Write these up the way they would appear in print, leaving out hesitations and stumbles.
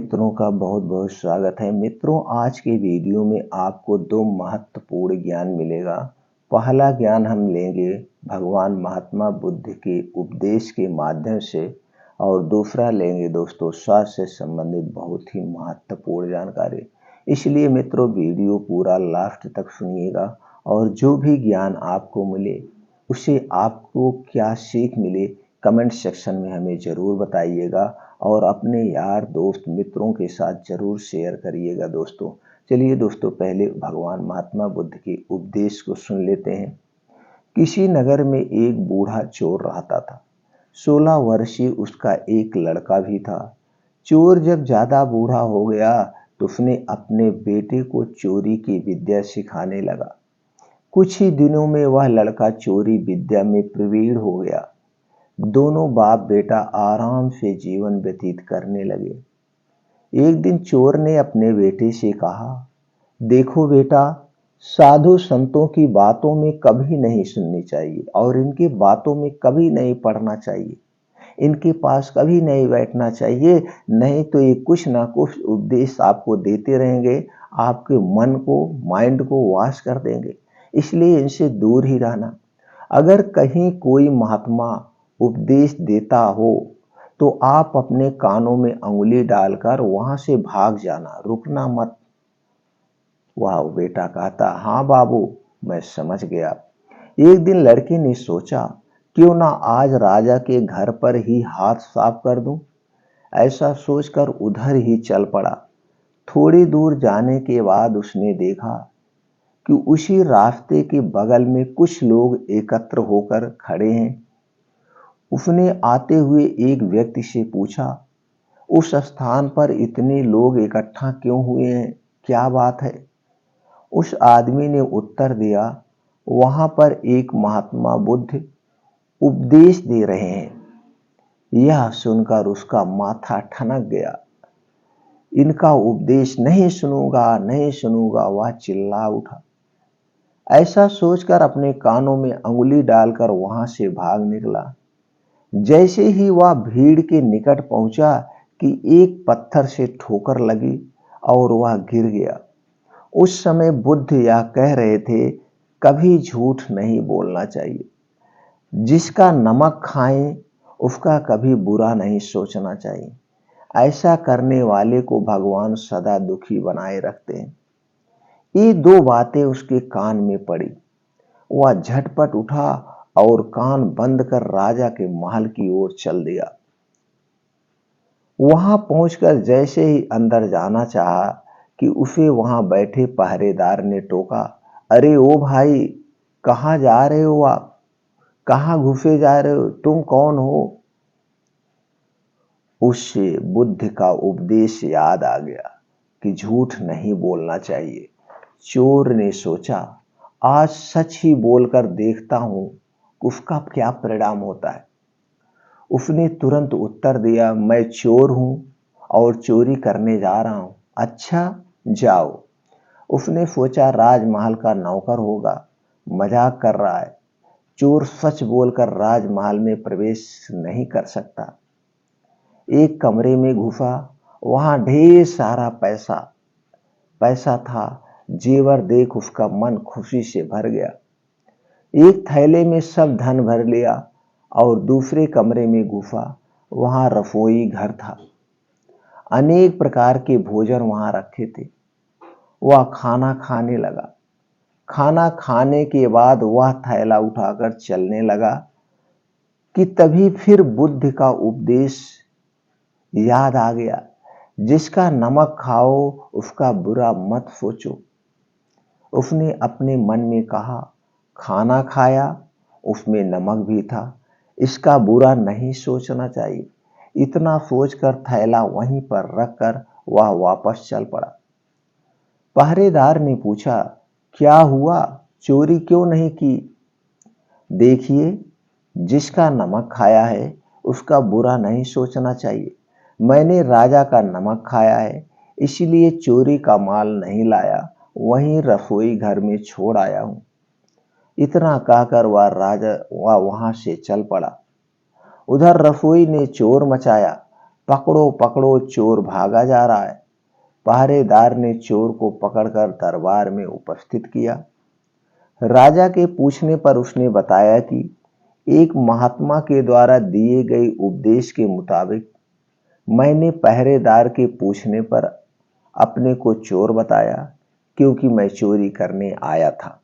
मित्रों का बहुत बहुत स्वागत है। मित्रों, आज के वीडियो में आपको दो महत्वपूर्ण ज्ञान मिलेगा। पहला ज्ञान हम लेंगे भगवान महात्मा बुद्ध के उपदेश के माध्यम से और दूसरा लेंगे दोस्तों स्वास्थ्य से संबंधित बहुत ही महत्वपूर्ण जानकारी। इसलिए मित्रों वीडियो पूरा लास्ट तक सुनिएगा और जो भी ज्ञान आपको मिले उसे आपको क्या सीख मिले कमेंट सेक्शन में हमें ज़रूर बताइएगा और अपने यार दोस्त मित्रों के साथ ज़रूर शेयर करिएगा दोस्तों। चलिए दोस्तों, पहले भगवान महात्मा बुद्ध के उपदेश को सुन लेते हैं। किसी नगर में एक बूढ़ा चोर रहता था। 16 वर्षीय उसका एक लड़का भी था। चोर जब ज़्यादा बूढ़ा हो गया तो उसने अपने बेटे को चोरी की विद्या सिखाने लगा। कुछ ही दिनों में वह लड़का चोरी विद्या में प्रवीण हो गया। दोनों बाप बेटा आराम से जीवन व्यतीत करने लगे। एक दिन चोर ने अपने बेटे से कहा, देखो बेटा, साधु संतों की बातों में कभी नहीं सुननी चाहिए और इनकी बातों में कभी नहीं पढ़ना चाहिए। इनके पास कभी नहीं बैठना चाहिए, नहीं तो ये कुछ ना कुछ उपदेश आपको देते रहेंगे, आपके मन को माइंड को वॉश कर देंगे। इसलिए इनसे दूर ही रहना। अगर कहीं कोई महात्मा उपदेश देता हो तो आप अपने कानों में अंगुली डालकर वहां से भाग जाना, रुकना मत। वह बेटा कहता, हाँ बाबू, मैं समझ गया। एक दिन लड़के ने सोचा, क्यों ना आज राजा के घर पर ही हाथ साफ कर दूं। ऐसा सोचकर उधर ही चल पड़ा। थोड़ी दूर जाने के बाद उसने देखा कि उसी रास्ते के बगल में कुछ लोग एकत्र होकर खड़े हैं। उसने आते हुए एक व्यक्ति से पूछा, उस स्थान पर इतने लोग इकट्ठा क्यों हुए हैं, क्या बात है? उस आदमी ने उत्तर दिया, वहां पर एक महात्मा बुद्ध उपदेश दे रहे हैं। यह सुनकर उसका माथा ठनक गया। इनका उपदेश नहीं सुनूंगा, नहीं सुनूंगा, वह चिल्ला उठा। ऐसा सोचकर अपने कानों में अंगुली डालकर वहां से भाग निकला। जैसे ही वह भीड़ के निकट पहुंचा कि एक पत्थर से ठोकर लगी और वह गिर गया। उस समय बुद्ध यह कह रहे थे, कभी झूठ नहीं बोलना चाहिए। जिसका नमक खाएं उसका कभी बुरा नहीं सोचना चाहिए। ऐसा करने वाले को भगवान सदा दुखी बनाए रखते हैं। ये दो बातें उसके कान में पड़ी। वह झटपट उठा और कान बंद कर राजा के महल की ओर चल दिया। वहां पहुंचकर जैसे ही अंदर जाना चाहा कि उसे वहां बैठे पहरेदार ने टोका, अरे ओ भाई, कहां जा रहे हो आप? कहां घुसे जा रहे हो? तुम कौन हो? उससे बुद्ध का उपदेश याद आ गया कि झूठ नहीं बोलना चाहिए। चोर ने सोचा, आज सच ही बोलकर देखता हूं उसका क्या परिणाम होता है। उसने तुरंत उत्तर दिया, मैं चोर हूं और चोरी करने जा रहा हूं। अच्छा, जाओ। उसने सोचा राजमहल का नौकर होगा, मजाक कर रहा है। चोर सच बोलकर राजमहल में प्रवेश नहीं कर सकता। एक कमरे में घुसा, वहां ढेर सारा पैसा था। जेवर देख उसका मन खुशी से भर गया। एक थैले में सब धन भर लिया और दूसरे कमरे में घुसा। वहां रसोई घर था। अनेक प्रकार के भोजन वहां रखे थे। वह खाना खाने लगा। खाना खाने के बाद वह थैला उठाकर चलने लगा कि तभी फिर बुद्ध का उपदेश याद आ गया, जिसका नमक खाओ उसका बुरा मत सोचो। उसने अपने मन में कहा, खाना खाया, उसमें नमक भी था, इसका बुरा नहीं सोचना चाहिए। इतना सोचकर थैला वहीं पर रखकर वह वापस चल पड़ा। पहरेदार ने पूछा, क्या हुआ, चोरी क्यों नहीं की? देखिए, जिसका नमक खाया है उसका बुरा नहीं सोचना चाहिए। मैंने राजा का नमक खाया है, इसलिए चोरी का माल नहीं लाया, वहीं रसोई घर में छोड़ आया हूं। इतना कहकर वह वहां से चल पड़ा। उधर रसोई ने चोर मचाया। पकड़ो पकड़ो, चोर भागा जा रहा है। पहरेदार ने चोर को पकड़कर दरबार में उपस्थित किया। राजा के पूछने पर उसने बताया कि एक महात्मा के द्वारा दिए गए उपदेश के मुताबिक मैंने पहरेदार के पूछने पर अपने को चोर बताया, क्योंकि मैं चोरी करने आया था।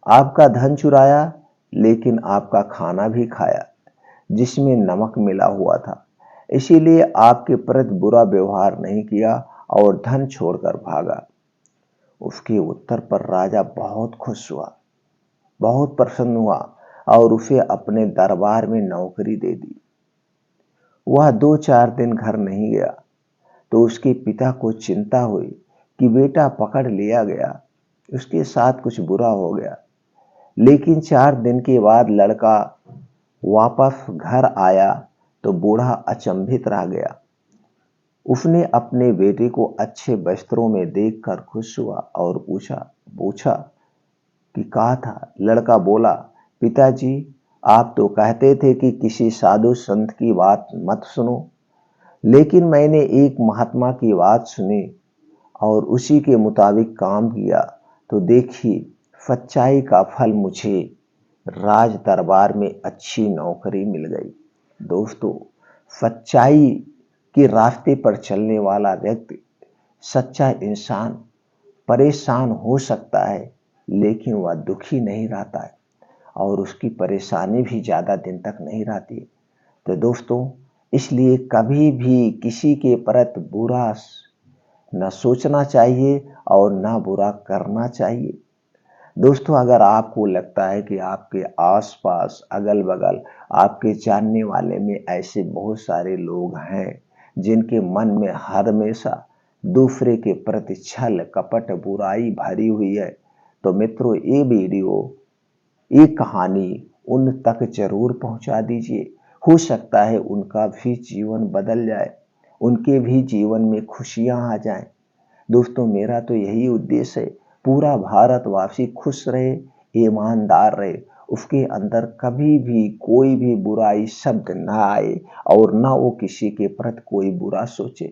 आपका धन चुराया, लेकिन आपका खाना भी खाया जिसमें नमक मिला हुआ था। इसीलिए आपके प्रति बुरा व्यवहार नहीं किया और धन छोड़कर भागा। उसके उत्तर पर राजा बहुत खुश हुआ, बहुत प्रसन्न हुआ और उसे अपने दरबार में नौकरी दे दी। वह 2-4 दिन घर नहीं गया तो उसके पिता को चिंता हुई कि बेटा पकड़ लिया गया, उसके साथ कुछ बुरा हो गया। लेकिन 4 दिन के बाद लड़का वापस घर आया तो बूढ़ा अचंभित रह गया। उसने अपने बेटे को अच्छे वस्त्रों में देखकर खुश हुआ और पूछा कि कहा था। लड़का बोला, पिताजी, आप तो कहते थे कि किसी साधु संत की बात मत सुनो, लेकिन मैंने एक महात्मा की बात सुनी और उसी के मुताबिक काम किया, तो देखिए सच्चाई का फल मुझे राज दरबार में अच्छी नौकरी मिल गई। दोस्तों, सच्चाई के रास्ते पर चलने वाला व्यक्ति, सच्चा इंसान परेशान हो सकता है, लेकिन वह दुखी नहीं रहता है और उसकी परेशानी भी ज़्यादा दिन तक नहीं रहती। तो दोस्तों, इसलिए कभी भी किसी के प्रति बुरा न सोचना चाहिए और न बुरा करना चाहिए। दोस्तों, अगर आपको लगता है कि आपके आसपास अगल बगल आपके जानने वाले में ऐसे बहुत सारे लोग हैं जिनके मन में हमेशा दूसरे के प्रति छल कपट बुराई भरी हुई है, तो मित्रों, ये कहानी उन तक जरूर पहुंचा दीजिए। हो सकता है उनका भी जीवन बदल जाए, उनके भी जीवन में खुशियां आ जाएं। दोस्तों, मेरा तो यही उद्देश्य है, पूरा भारतवासी खुश रहे, ईमानदार रहे, उसके अंदर कभी भी कोई भी बुराई शब्द ना आए और ना वो किसी के प्रति कोई बुरा सोचे।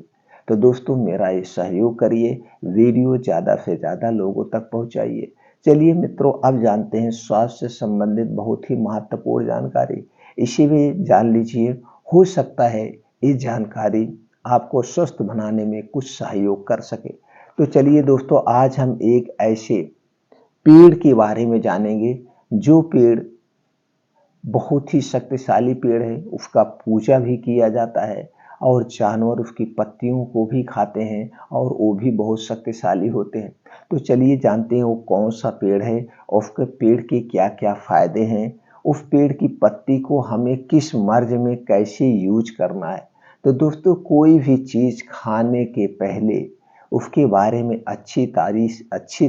तो दोस्तों, मेरा ये सहयोग करिए, वीडियो ज़्यादा से ज़्यादा लोगों तक पहुंचाइए। चलिए मित्रों, अब जानते हैं स्वास्थ्य से संबंधित बहुत ही महत्वपूर्ण जानकारी, इसे भी जान लीजिए। हो सकता है ये जानकारी आपको स्वस्थ बनाने में कुछ सहयोग कर सके। तो चलिए दोस्तों, आज हम एक ऐसे पेड़ के बारे में जानेंगे जो पेड़ बहुत ही शक्तिशाली पेड़ है, उसका पूजा भी किया जाता है और जानवर उसकी पत्तियों को भी खाते हैं और वो भी बहुत शक्तिशाली होते हैं। तो चलिए जानते हैं वो कौन सा पेड़ है और उसके पेड़ के क्या क्या फायदे हैं, उस पेड़ की पत्ती को हमें किस मर्ज में कैसे यूज करना है। तो दोस्तों, कोई भी चीज़ खाने के पहले उसके बारे में अच्छी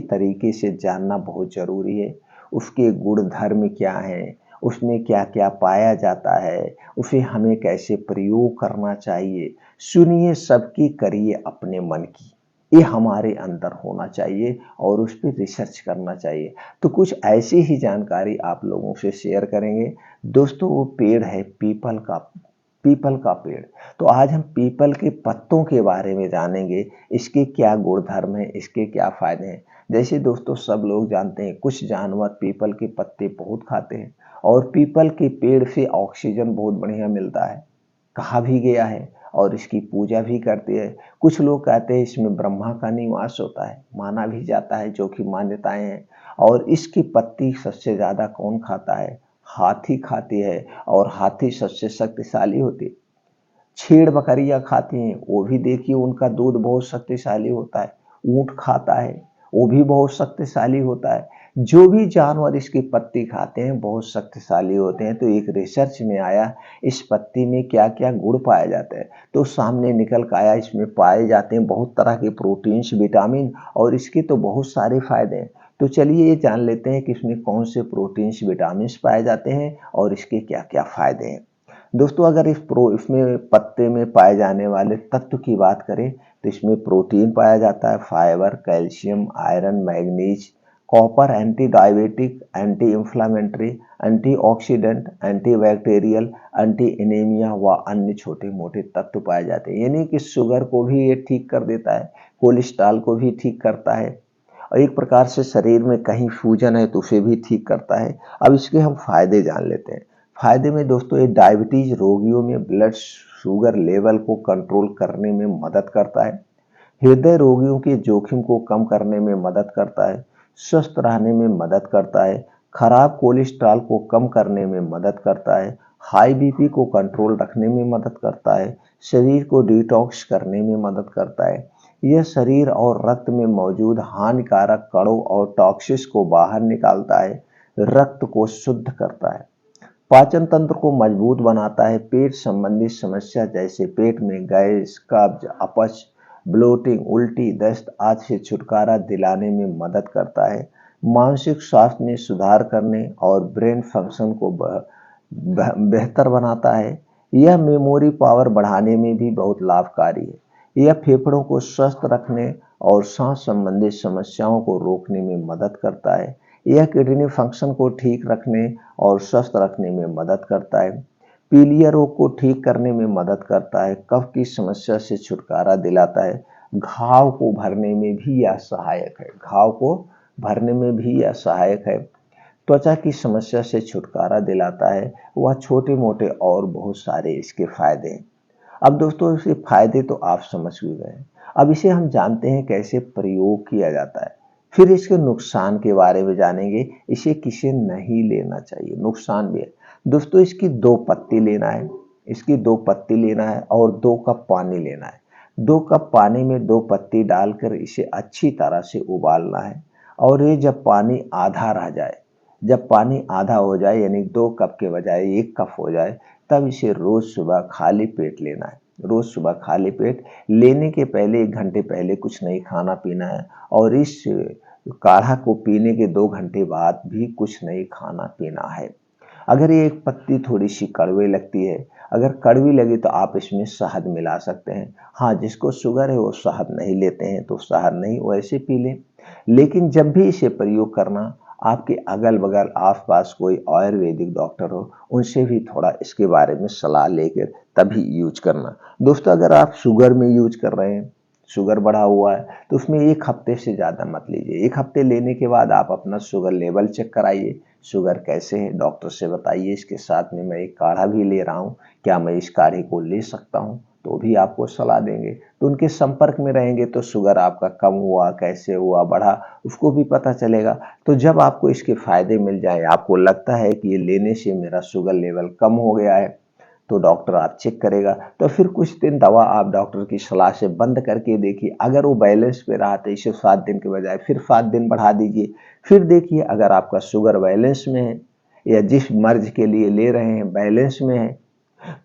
तरीके से जानना बहुत ज़रूरी है। उसके गुण धर्म क्या हैं, उसमें क्या क्या पाया जाता है, उसे हमें कैसे प्रयोग करना चाहिए। सुनिए सबकी, करिए अपने मन की, ये हमारे अंदर होना चाहिए और उस पर रिसर्च करना चाहिए। तो कुछ ऐसी ही जानकारी आप लोगों से शेयर करेंगे। दोस्तों, वो पेड़ है पीपल का पेड़। तो आज हम पीपल के पत्तों के बारे में जानेंगे, इसके क्या गुणधर्म है, इसके क्या फायदे हैं। जैसे दोस्तों, सब लोग जानते हैं कुछ जानवर पीपल के पत्ते बहुत खाते हैं और पीपल के पेड़ से ऑक्सीजन बहुत बढ़िया मिलता है, कहा भी गया है, और इसकी पूजा भी करते हैं। कुछ लोग कहते हैं इसमें ब्रह्मा का निवास होता है, माना भी जाता है, जो कि मान्यताएं हैं। और इसकी पत्ती सबसे ज्यादा कौन खाता है? हाथी खाती है, और हाथी सबसे शक्तिशाली होती है। छेड़ बकरियां खाती हैं, वो भी देखिए उनका दूध बहुत शक्तिशाली होता है। ऊंट खाता है, वो भी बहुत शक्तिशाली होता है। जो भी जानवर इसकी पत्ती खाते हैं बहुत शक्तिशाली होते हैं। तो एक रिसर्च में आया इस पत्ती में क्या क्या गुण पाए जाते हैं, तो सामने निकल कर आया इसमें पाए जाते हैं बहुत तरह के प्रोटीन्स, विटामिन, और इसके तो बहुत सारे फायदे हैं। तो चलिए ये जान लेते हैं कि इसमें कौन से प्रोटीन्स विटामिन पाए जाते हैं और इसके क्या क्या फायदे हैं। दोस्तों, अगर इसमें पत्ते में पाए जाने वाले तत्व की बात करें तो इसमें प्रोटीन पाया जाता है, fibre, calcium, iron, manganese, copper anti diabetic, anti inflammatory, antioxidant, antibacterial, anti anaemia व अन्य छोटे मोटे तत्व पाए जाते हैं। यानी कि शुगर को भी ये ठीक कर देता है, कोलेस्ट्रॉल को भी ठीक करता है और एक प्रकार से शरीर में कहीं सूजन है तो उसे भी ठीक करता है। अब इसके हम फायदे जान लेते हैं। फायदे में दोस्तों ये डायबिटीज रोगियों में ब्लड शुगर लेवल को कंट्रोल करने में मदद करता है, हृदय रोगियों के जोखिम को कम करने में मदद करता है, स्वस्थ रहने में मदद करता है, खराब कोलेस्ट्रॉल को कम करने में मदद करता है, हाई बीपी को कंट्रोल रखने में मदद करता है, शरीर को डिटॉक्स करने में मदद करता है। यह शरीर और रक्त में मौजूद हानिकारक कणों और टॉक्सिस को बाहर निकालता है, रक्त को शुद्ध करता है, पाचन तंत्र को मजबूत बनाता है, पेट संबंधी समस्या जैसे पेट में गैस, कब्ज, अपच, ब्लोटिंग, उल्टी, दस्त आदि से छुटकारा दिलाने में मदद करता है, मानसिक स्वास्थ्य में सुधार करने और ब्रेन फंक्शन को बेहतर बनाता है। यह मेमोरी पावर बढ़ाने में भी बहुत लाभकारी है। यह फेफड़ों को स्वस्थ रखने और सांस संबंधी समस्याओं को रोकने में मदद करता है। यह किडनी फंक्शन को ठीक रखने और स्वस्थ रखने में मदद करता है। पीलिया रोग को ठीक करने में मदद करता है, कफ की समस्या से छुटकारा दिलाता है, घाव को भरने में भी यह सहायक है, घाव को भरने में भी यह सहायक है, त्वचा की समस्या से छुटकारा दिलाता है। वह छोटे मोटे और बहुत सारे इसके फायदे हैं। अब दोस्तों इसके फायदे तो आप समझ भी गए हैं। अब इसे हम जानते हैं कैसे प्रयोग किया जाता है, फिर इसके नुकसान के बारे में जानेंगे। इसे किसे नहीं लेना चाहिए, नुकसान भी है दोस्तों। इसकी 2 पत्ती लेना है, इसकी 2 पत्ती लेना है और 2 कप पानी लेना है। 2 कप पानी में 2 पत्ती डालकर इसे अच्छी तरह से उबालना है और ये जब पानी आधा रह जाए, जब पानी आधा हो जाए यानी 2 कप के बजाय 1 कप हो जाए, तब इसे रोज सुबह खाली पेट लेना है। रोज सुबह खाली पेट लेने के पहले 1 घंटे पहले कुछ नहीं खाना पीना है और इस काढ़ा को पीने के 2 घंटे बाद भी कुछ नहीं खाना पीना है। अगर ये एक पत्ती थोड़ी सी कड़वी लगती है, अगर कड़वी लगी तो आप इसमें शहद मिला सकते हैं। हाँ, जिसको शुगर है वो शहद नहीं लेते हैं तो शहद नहीं, वैसे पी लें। लेकिन जब भी इसे प्रयोग करना, आपके अगल बगल आस पास कोई आयुर्वेदिक डॉक्टर हो, उनसे भी थोड़ा इसके बारे में सलाह लेकर तभी यूज करना। दोस्तों अगर आप शुगर में यूज कर रहे हैं, शुगर बढ़ा हुआ है, तो उसमें 1 हफ्ते से ज़्यादा मत लीजिए। 1 हफ्ते लेने के बाद आप अपना शुगर लेवल चेक कराइए, शुगर कैसे है डॉक्टर से बताइए। इसके साथ में मैं एक काढ़ा भी ले रहा हूँ, क्या मैं इस काढ़े को ले सकता हूँ, तो भी आपको सलाह देंगे। तो उनके संपर्क में रहेंगे तो शुगर आपका कम हुआ, कैसे हुआ, बढ़ा, उसको भी पता चलेगा। तो जब आपको इसके फायदे मिल जाए, आपको लगता है कि ये लेने से मेरा शुगर लेवल कम हो गया है, तो डॉक्टर आप चेक करेगा। तो फिर कुछ दिन दवा आप डॉक्टर की सलाह से बंद करके देखिए। अगर वो बैलेंस पे रहा तो इसे 7 दिन के बजाय फिर 7 दिन बढ़ा दीजिए। फिर देखिए अगर आपका शुगर बैलेंस में है या जिस मर्ज के लिए ले रहे हैं बैलेंस में है,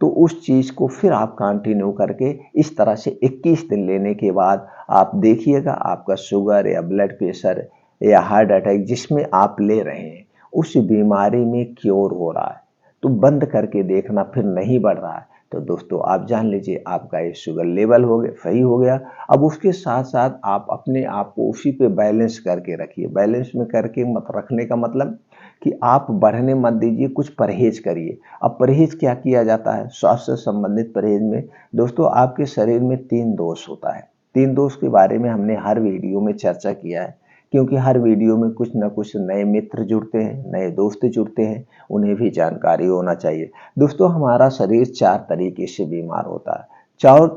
तो उस चीज़ को फिर आप कंटिन्यू करके इस तरह से 21 दिन लेने के बाद आप देखिएगा आपका शुगर या ब्लड प्रेशर या हार्ट अटैक जिसमें आप ले रहे हैं उस बीमारी में क्योर हो रहा है। तो बंद करके देखना, फिर नहीं बढ़ रहा है, तो दोस्तों आप जान लीजिए आपका ये शुगर लेवल हो गया, सही हो गया। अब उसके साथ साथ आप अपने आप को उसी पे बैलेंस करके रखिए। बैलेंस में करके मत रखने का मतलब कि आप बढ़ने मत दीजिए, कुछ परहेज करिए। अब परहेज क्या किया जाता है स्वास्थ्य से संबंधित परहेज में? दोस्तों आपके शरीर में 3 दोष होता है। 3 दोष के बारे में हमने हर वीडियो में चर्चा किया है, क्योंकि हर वीडियो में कुछ न कुछ नए मित्र जुड़ते हैं, नए दोस्त जुड़ते हैं, उन्हें भी जानकारी होना चाहिए। दोस्तों हमारा शरीर 4 तरीके से बीमार होता है, 4,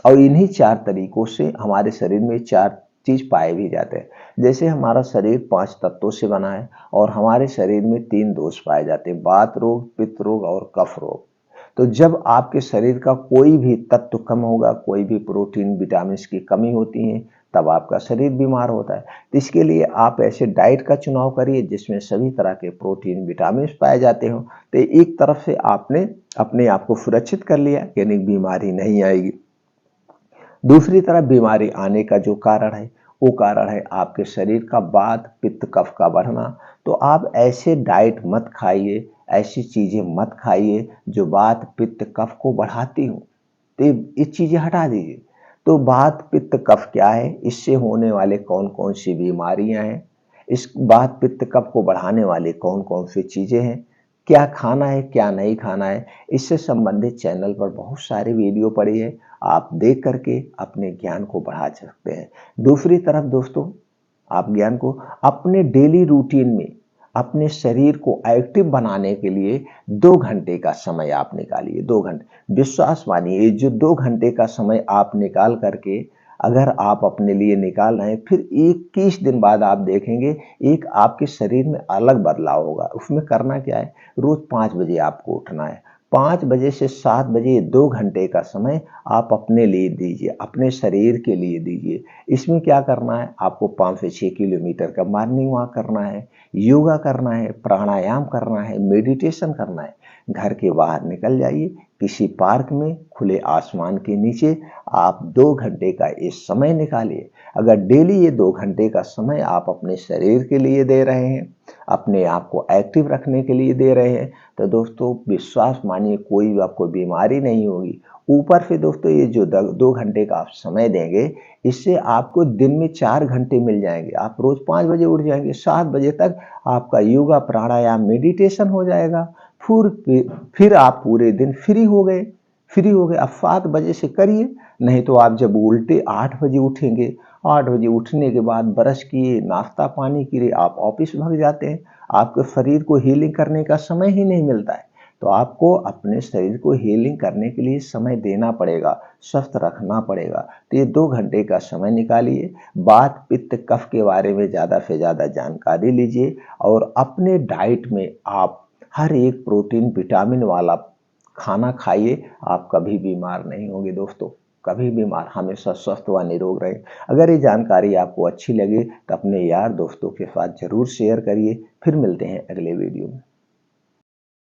और इन्हीं 4 तरीकों से हमारे शरीर में 4 चीज पाए भी जाते हैं। जैसे हमारा शरीर 5 तत्वों से बना है और हमारे शरीर में 3 दोष पाए जाते हैं, वात रोग, पित्त रोग और कफ रोग। तो जब आपके शरीर का कोई भी तत्व कम होगा, कोई भी प्रोटीन विटामिन की कमी होती है, तब आपका शरीर बीमार होता है। तो इसके लिए आप ऐसे डाइट का चुनाव करिए जिसमें सभी तरह के प्रोटीन विटामिन पाए जाते हो। तो एक तरफ से आपने अपने आप को सुरक्षित कर लिया, यानी बीमारी नहीं आएगी। दूसरी तरफ बीमारी आने का जो कारण है वो कारण है आपके शरीर का वात पित्त कफ का बढ़ना। तो आप ऐसे डाइट मत खाइए, ऐसी चीजें मत खाइए जो वात पित्त कफ को बढ़ाती हो, तो ये चीजें हटा दीजिए। तो वात पित्त कफ क्या है, इससे होने वाले कौन कौन सी बीमारियां हैं, इस वात पित्त कफ को बढ़ाने वाले कौन कौन सी चीजें हैं, क्या खाना है क्या नहीं खाना है, इससे संबंधित चैनल पर बहुत सारे वीडियो पड़े हैं। आप देख करके अपने ज्ञान को बढ़ा सकते हैं। दूसरी तरफ दोस्तों, आप ज्ञान को अपने डेली रूटीन में अपने शरीर को एक्टिव बनाने के लिए 2 घंटे का समय आप निकालिए। 2 घंटे, विश्वास मानिए, जो 2 घंटे का समय आप निकाल करके अगर आप अपने लिए निकाल रहे हैं, फिर 21 दिन बाद आप देखेंगे एक आपके शरीर में अलग बदलाव होगा। उसमें करना क्या है, रोज 5 बजे आपको उठना है। 5 बजे से 7 बजे 2 घंटे का समय आप अपने लिए दीजिए, अपने शरीर के लिए दीजिए। इसमें क्या करना है, आपको 5 से 6 किलोमीटर का मॉर्निंग वॉक करना है, योगा करना है, प्राणायाम करना है, मेडिटेशन करना है। घर के बाहर निकल जाइए, किसी पार्क में खुले आसमान के नीचे आप 2 घंटे का ये समय निकालिए। अगर डेली ये 2 घंटे का समय आप अपने शरीर के लिए दे रहे हैं, अपने आप को एक्टिव रखने के लिए दे रहे हैं, तो दोस्तों विश्वास मानिए कोई भी आपको बीमारी नहीं होगी। ऊपर से दोस्तों ये जो 2 घंटे का आप समय देंगे, इससे आपको दिन में 4 घंटे मिल जाएंगे। आप रोज 5 बजे उठ जाएंगे, 7 बजे तक आपका योगा प्राणायाम मेडिटेशन हो जाएगा। फिर आप पूरे दिन फ्री हो गए। अब 7 बजे से करिए, नहीं तो आप जब उल्टे 8 बजे उठेंगे, 8 बजे उठने के बाद ब्रश किए, नाश्ता पानी किए, आप ऑफिस भाग जाते हैं। आपके शरीर को हीलिंग करने का समय ही नहीं मिलता है। तो आपको अपने शरीर को हीलिंग करने के लिए समय देना पड़ेगा, स्वस्थ रखना पड़ेगा। तो ये 2 घंटे का समय निकालिए, वात पित्त कफ के बारे में ज़्यादा से ज़्यादा जानकारी लीजिए और अपने डाइट में आप हर एक प्रोटीन विटामिन वाला खाना खाइए। आप कभी बीमार नहीं होंगे दोस्तों, कभी बीमार, हमेशा स्वस्थ व निरोग रहे। अगर ये जानकारी आपको अच्छी लगे तो अपने यार दोस्तों के साथ जरूर शेयर करिए। फिर मिलते हैं अगले वीडियो में।